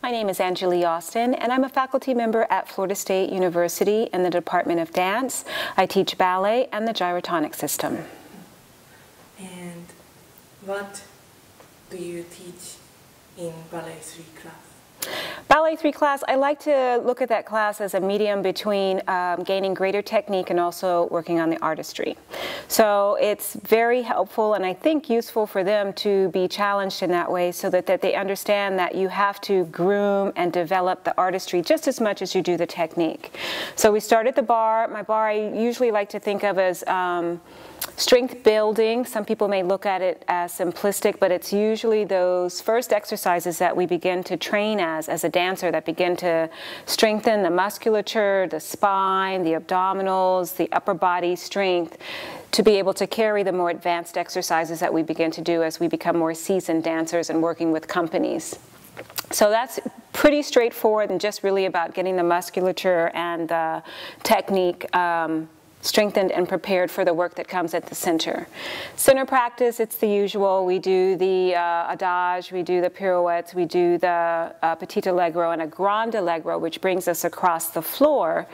my name is Anjali Austin, and I'm a faculty member at Florida State University in the Department of Dance. I teach ballet and the gyrotonic system. And what do you teach in Ballet 3 class? Ballet 3 class, I like to look at that class as a medium between gaining greater technique and also working on the artistry. So it's very helpful and I think useful for them to be challenged in that way so that they understand that you have to groom and develop the artistry just as much as you do the technique. So we start at the bar. My bar I usually like to think of as strength building. Some people may look at it as simplistic, but it's usually those first exercises that we begin to train as a dancer that begin to strengthen the musculature, the spine, the abdominals, the upper body strength to be able to carry the more advanced exercises that we begin to do as we become more seasoned dancers and working with companies. So that's pretty straightforward and just really about getting the musculature and the technique strengthened and prepared for the work that comes at the center. Center practice, it's the usual. We do the adage, we do the pirouettes, we do the petit allegro and a grand allegro, which brings us across the floor.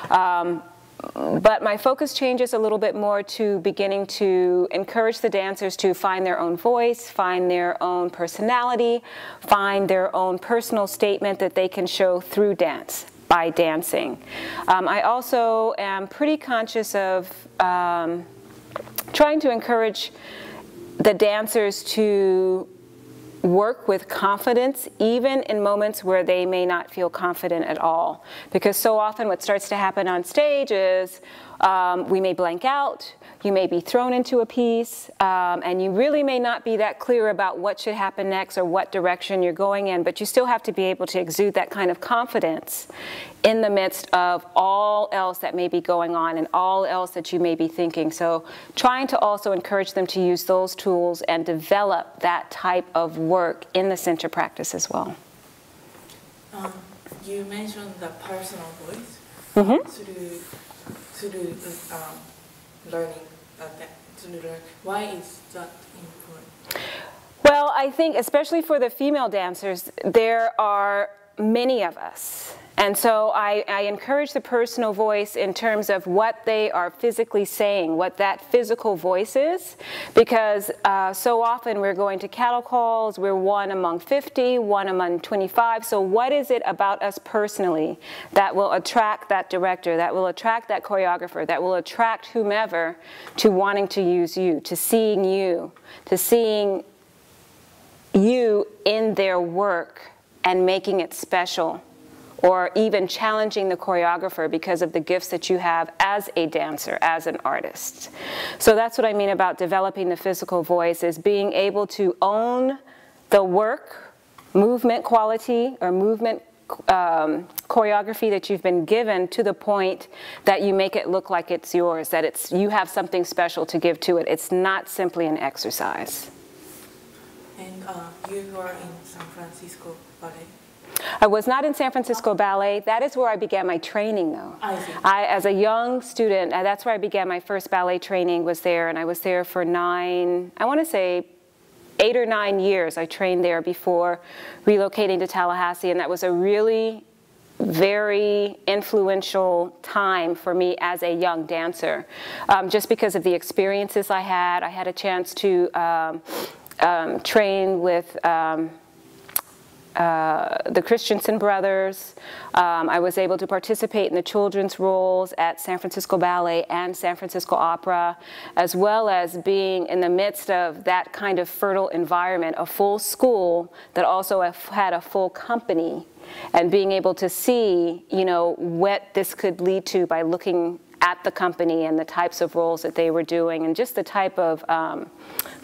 But my focus changes a little bit more to beginning to encourage the dancers to find their own voice, find their own personality, find their own personal statement that they can show through dance. By dancing. I also am pretty conscious of trying to encourage the dancers to work with confidence even in moments where they may not feel confident at all. Because so often what starts to happen on stage is we may blank out, you may be thrown into a piece, and you really may not be that clear about what should happen next or what direction you're going in, but you still have to be able to exude that kind of confidence in the midst of all else that may be going on and all else that you may be thinking. So trying to also encourage them to use those tools and develop that type of work in the center practice as well. You mentioned the personal voice through learning. Why is that important? Well, I think especially for the female dancers, there are many of us. And so I encourage the personal voice in terms of what they are physically saying, what that physical voice is, because so often we're going to cattle calls, we're one among 50, one among 25, so what is it about us personally that will attract that director, that will attract that choreographer, that will attract whomever to wanting to use you, to seeing you in their work and making it special? Or even challenging the choreographer because of the gifts that you have as a dancer, as an artist. So that's what I mean about developing the physical voice, is being able to own the work, movement quality, or movement choreography that you've been given to the point that you make it look like it's yours, that you have something special to give to it. It's not simply an exercise. And you are in San Francisco Ballet? I was not in San Francisco Ballet. That is where I began my training, though. I see. As a young student, that's where I began my first ballet training, was there, and I was there for 8 or 9 years. I trained there before relocating to Tallahassee, and that was a really very influential time for me as a young dancer, just because of the experiences I had. I had a chance to train with the Christensen brothers. I was able to participate in the children's roles at San Francisco Ballet and San Francisco Opera, as well as being in the midst of that kind of fertile environment, a full school that also had a full company, and being able to see, what this could lead to by looking at the company and the types of roles that they were doing and just the type of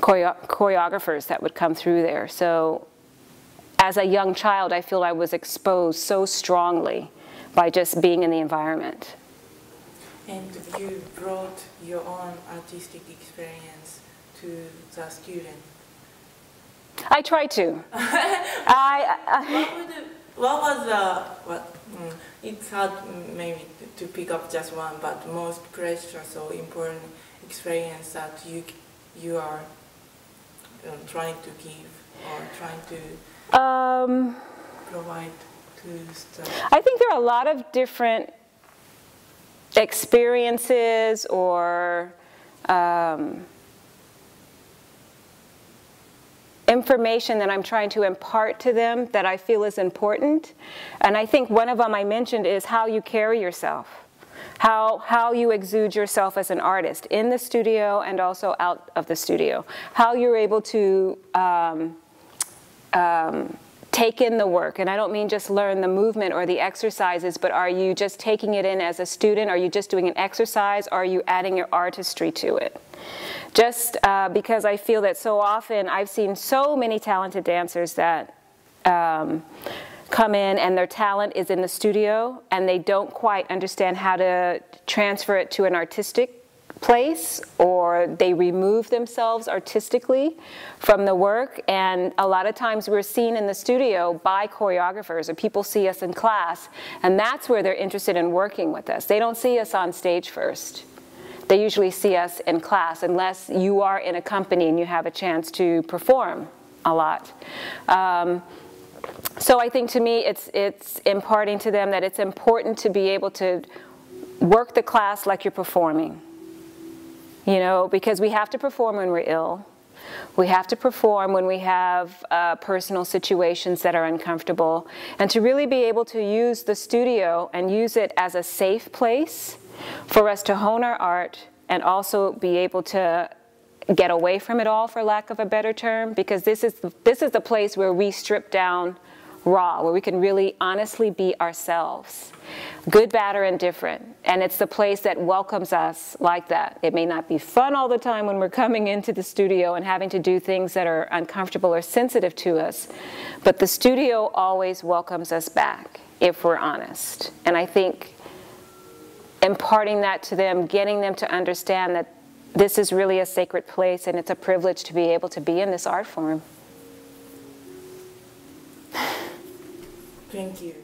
choreographers that would come through there. So as a young child, I feel I was exposed so strongly by just being in the environment. And you brought your own artistic experience to the student? I try to. It's hard maybe to pick up just one, but most precious or important experience that you are trying to give or trying to... provide to students? I think there are a lot of different experiences or information that I'm trying to impart to them that I feel is important. And I think one of them I mentioned is how you carry yourself, how you exude yourself as an artist in the studio and also out of the studio, how you're able to take in the work. And I don't mean just learn the movement or the exercises, but are you just taking it in as a student? Are you just doing an exercise? Or are you adding your artistry to it? Just because I feel that so often I've seen so many talented dancers that come in and their talent is in the studio and they don't quite understand how to transfer it to an artistic place, or they remove themselves artistically from the work. And a lot of times we're seen in the studio by choreographers, or people see us in class, and that's where they're interested in working with us. They don't see us on stage first. They usually see us in class, unless you are in a company and you have a chance to perform a lot. So I think to me it's imparting to them that it's important to be able to work the class like you're performing. You know, because we have to perform when we're ill. We have to perform when we have personal situations that are uncomfortable. And to really be able to use the studio and use it as a safe place for us to hone our art and also be able to get away from it all, for lack of a better term, because this is the place where we strip down raw, where we can really honestly be ourselves, good, bad, or indifferent. And it's the place that welcomes us like that. It may not be fun all the time when we're coming into the studio and having to do things that are uncomfortable or sensitive to us, but the studio always welcomes us back if we're honest. And I think imparting that to them, getting them to understand that this is really a sacred place and it's a privilege to be able to be in this art form. Thank you.